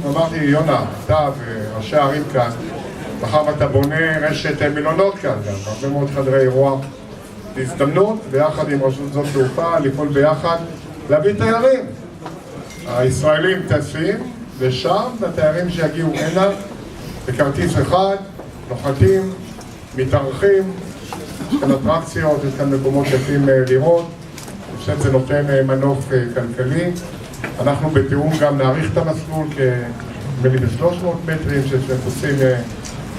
אמרתי, יונה, אתה וראשי הערים כאן, מחר אתה בונה רשת מלונות כאן גם, הרבה מאוד חדרי אירוח. הזדמנות, ביחד עם רשות שדות תעופה, לפעול ביחד, להביא תיירים. הישראלים טסים לשם, והתיירים שיגיעו הנה, בכרטיס אחד, נוחתים, מתארחים, יש כאן אטרקציות, יש כאן מקומות יפים לראות, אני חושב שזה נותן מנוף כלכלי. אנחנו בתיאום גם נאריך את המסלול ב-300 מטרים, שטוסים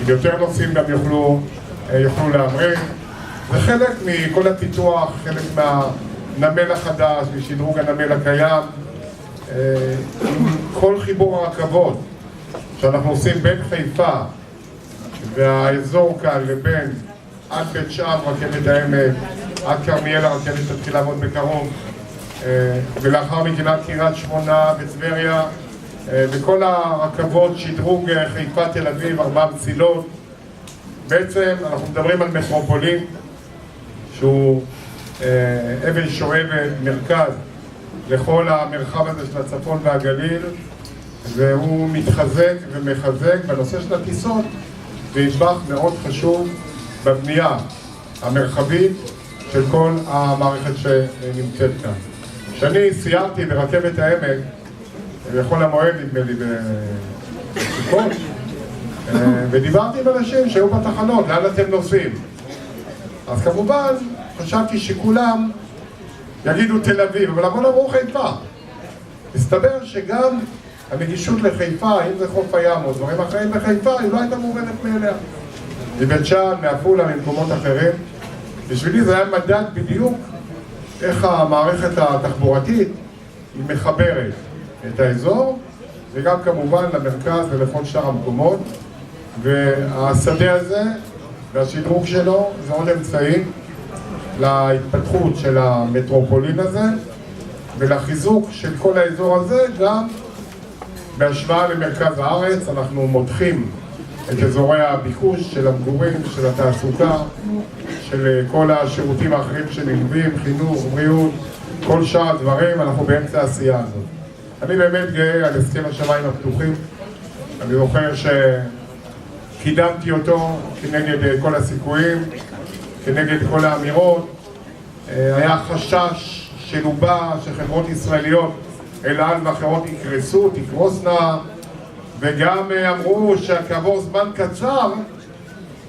עם יותר נוסעים גם יוכלו להמריא. זה חלק מכל הפיתוח, חלק מהנמל החדש, משדרוג הנמל הקיים. כל חיבור הרכבות שאנחנו עושים בין חיפה והאזור כאן לבין עד בית שם, רכבת העמק, עד כרמיאל הרכבת תתחיל לעבוד בקרוב, ולאחר מכן עד קריית שמונה וטבריה, וכל הרכבות שדרוג חיפה תל אביב, 4 מסילות. בעצם אנחנו מדברים על מטרופולין שהוא אבן שואבת, מרכז לכל המרחב הזה של הצפון והגליל, והוא מתחזק ומחזק. בנושא של הטיסות זה נדבך מאוד חשוב בבנייה המרחבית של כל המערכת שנמצאת כאן. כשאני סיירתי ברכבת העמק, בכל המועד נדמה לי בסוכות, ודיברתי עם אנשים שהיו בתחנות, לאן אתם נוסעים? אז כמובן חשבתי שכולם יגידו תל אביב, אבל המון אמרו חיפה. מסתבר שגם הנגישות לחיפה, אם זה חוף הים או דברים אחרים בחיפה, היא לא הייתה מובנת מאליה. מבית שאן, מעפולה, ממקומות אחרים. בשבילי זה היה מדד בדיוק איך המערכת התחבורתית היא מחברת את האזור, וגם כמובן למרכז ולכל שאר המקומות. והשדה הזה והשדרוג שלו זה עוד אמצעי להתפתחות של המטרופולין הזה ולחיזוק של כל האזור הזה. גם בהשוואה למרכז הארץ אנחנו מותחים את אזורי הביקוש של המגורים, של התעסוקה, של כל השירותים האחרים שנלווים, חינוך, בריאות, כל שאר הדברים. אנחנו באמצע העשייה הזאת. אני באמת גאה על הסכם השמיים הפתוחים. אני זוכר שקידמתי אותו כנגד כל הסיכויים, כנגד כל האמירות. היה חשש שלובה שחברות ישראליות אל על ואחרות יקרסו, תקרוסנה, וגם אמרו שכעבור זמן קצר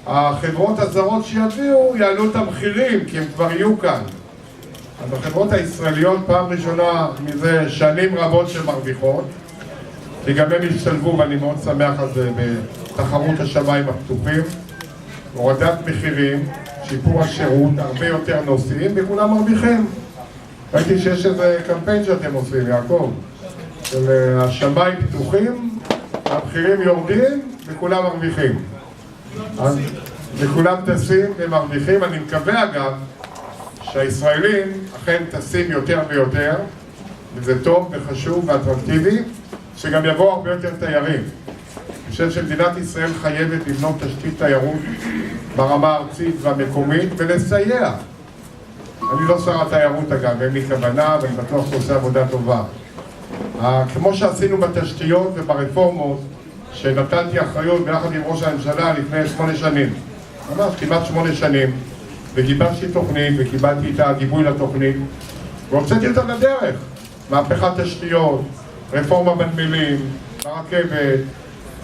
החברות הזרות שיביאו יעלו את המחירים כי הם כבר יהיו כאן. אז החברות הישראליות פעם ראשונה מזה שנים רבות שמרוויחות, כי גם הם השתלבו, ואני מאוד שמח על זה, בתחרות השמיים הפתוחים, הורדת מחירים, שיפור השירות, הרבה יותר נוסעים, וכולם מרוויחים. ראיתי שיש איזה קמפיין שאתם עושים, יעקב, של השמיים פתוחים, המחירים יורדים וכולם מרוויחים. וכולם טסים ומרוויחים. אני מקווה אגב שהישראלים אכן טסים יותר ויותר, וזה טוב וחשוב ואטרקטיבי, שגם יבואו הרבה יותר תיירים. אני חושב שמדינת ישראל חייבת לבנות תשתית תיירות ברמה הארצית והמקומית ולסייע. אני לא שר התיירות אגב, אין לי כוונה, ואני בטוח שעושה עבודה טובה. כמו שעשינו בתשתיות וברפורמות, שנתנתי אחריות ביחד עם ראש הממשלה לפני 8 שנים, ממש כמעט 8 שנים, וגיבשתי תוכנית וקיבלתי את הגיבוי לתוכנית והוצאתי אותה לדרך. מהפכת תשתיות, רפורמה בנמלים, ברכבת.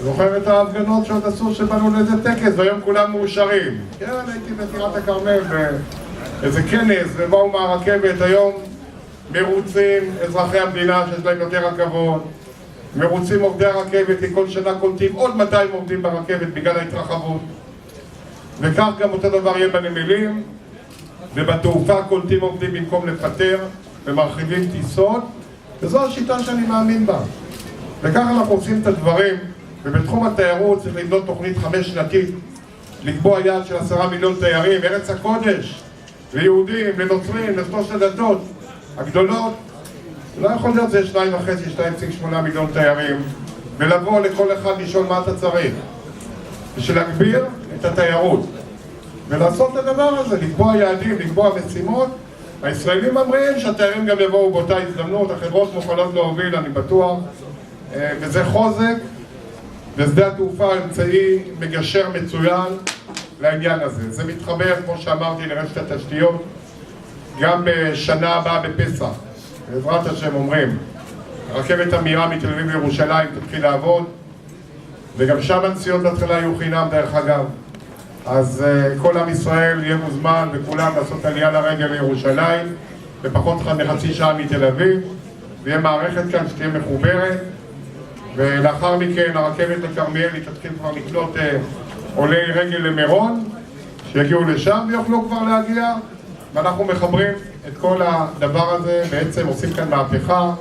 זוכר את ההפגנות שעוד עשו שבאנו לאיזה טקס והיום כולם מאושרים. כן, הייתי בטירת הכרמל באיזה כנס ובאו מהרכבת. היום מרוצים אזרחי המדינה שיש להם יותר רכבות, מרוצים עובדי הרכבת, כי כל שנה קולטים עוד 200 עובדים ברכבת בגלל ההתרחבות. וכך גם אותו דבר יהיה בנמלים, ובתעופה קולטים עובדים במקום לפטר ומרחיבים טיסות, וזו השיטה שאני מאמין בה. וככה אנחנו עושים את הדברים. ובתחום התיירות צריך לבנות תוכנית 5-שנתית, לקבוע יעד של 10 מיליון תיירים, ארץ הקודש, ליהודים, לנוצרים, לשלוש הדתות הגדולות. לא יכול להיות זה 2.5-2.8 מיליון תיירים, ולבוא לכל אחד לשאול מה אתה צריך, בשביל להגביר את התיירות ולעשות את הדבר הזה, לקבוע יעדים, לקבוע משימות. הישראלים אומרים שהתיירים גם יבואו באותה הזדמנות, החברות מוכנות להוביל, אני בטוח, וזה חוזק, ושדה התעופה אמצעי מגשר מצוין לעניין הזה. זה מתחבר, כמו שאמרתי, לרשת התשתיות, גם בשנה הבאה בפסח, בעזרת השם אומרים, רכבת המהירה מתל אביב לירושלים תתחיל לעבוד, וגם שם הנסיעות בהתחלה יהיו חינם דרך אגב. אז כל עם ישראל יהיה מוזמן וכולם לעשות עלייה לרגל לירושלים בפחות מחצי שעה מתל אביב, ויהיה מערכת כאן שתהיה מחוברת, ולאחר מכן הרכבת לכרמיאל היא תתחיל כבר לקלוט עולי רגל למירון שיגיעו לשם ויוכלו כבר להגיע, ואנחנו מחברים את כל הדבר הזה. בעצם עושים כאן מהפכה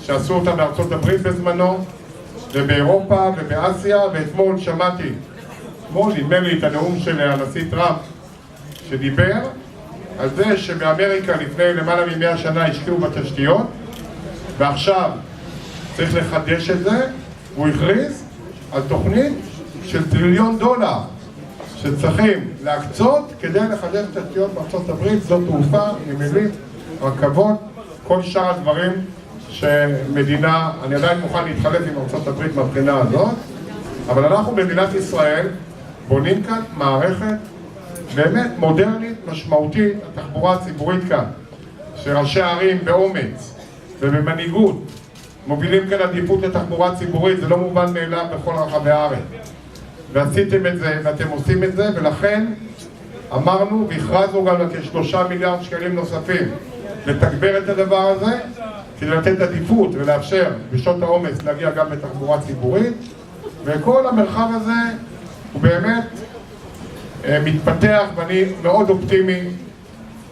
שעשו אותה בארצות הברית בזמנו ובאירופה ובאסיה. ואתמול שמעתי, נדמה לי, את הנאום של הנשיא טראמפ שדיבר על זה שבאמריקה לפני למעלה מ100 שנה השקיעו בתשתיות ועכשיו צריך לחדש את זה. הוא הכריז על תוכנית של $1 טריליון שצריכים להקצות כדי לחדש תשתיות בארצות הברית, זאת תעופה, נמלים, רכבות, כל שאר הדברים שמדינה, אני עדיין מוכן להתחלף עם ארצות הברית מהבחינה הזאת, אבל אנחנו במדינת ישראל בונים כאן מערכת באמת מודרנית, משמעותית. התחבורה הציבורית כאן, שראשי הערים באומץ ובמנהיגות מובילים כאן עדיפות לתחבורה ציבורית, זה לא מובן מאליו בכל רחבי הארץ, ועשיתם את זה ואתם עושים את זה, ולכן אמרנו והכרזנו גם כ3 מיליארד שקלים נוספים לתגבר את הדבר הזה כדי לתת עדיפות ולאפשר בשעות העומס להגיע גם בתחבורה ציבורית, וכל המרחב הזה הוא באמת מתפתח, ואני מאוד אופטימי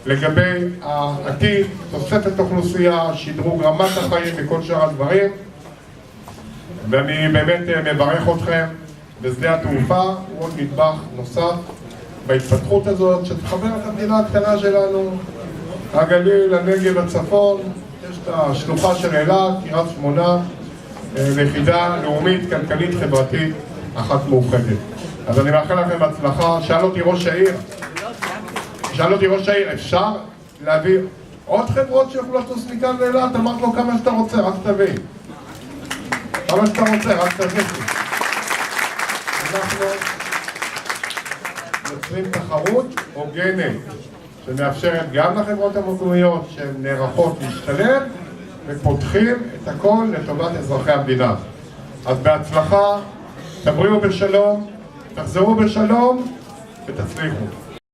לגבי העתיד, תוספת אוכלוסייה, שדרוג רמת החיים וכל שאר הדברים. ואני באמת מברך אתכם. בשדה התעופה הוא עוד נדבך נוסף בהתפתחות הזאת שתחבר את המדינה הקטנה שלנו, הגליל, הנגב, הצפון. יש את השלוחה של אילת, קריית שמונה, ליחידה לאומית, כלכלית, חברתית, אחת מאוחדת. אז אני מאחל לכם הצלחה. שאל אותי ראש העיר, אפשר להביא עוד חברות שיוכלו לטוס מכאן לאילת? אמרת לו כמה שאתה רוצה, רק תביא. כמה שאתה רוצה, רק תביא. אנחנו יוצרים תחרות הוגנת שמאפשרת גם לחברות המקומיות שהן נערכות להשתלב, ופותחים את הכל לטובת אזרחי המדינה. אז בהצלחה, תבריאו בשלום, תחזרו בשלום ותצליחו.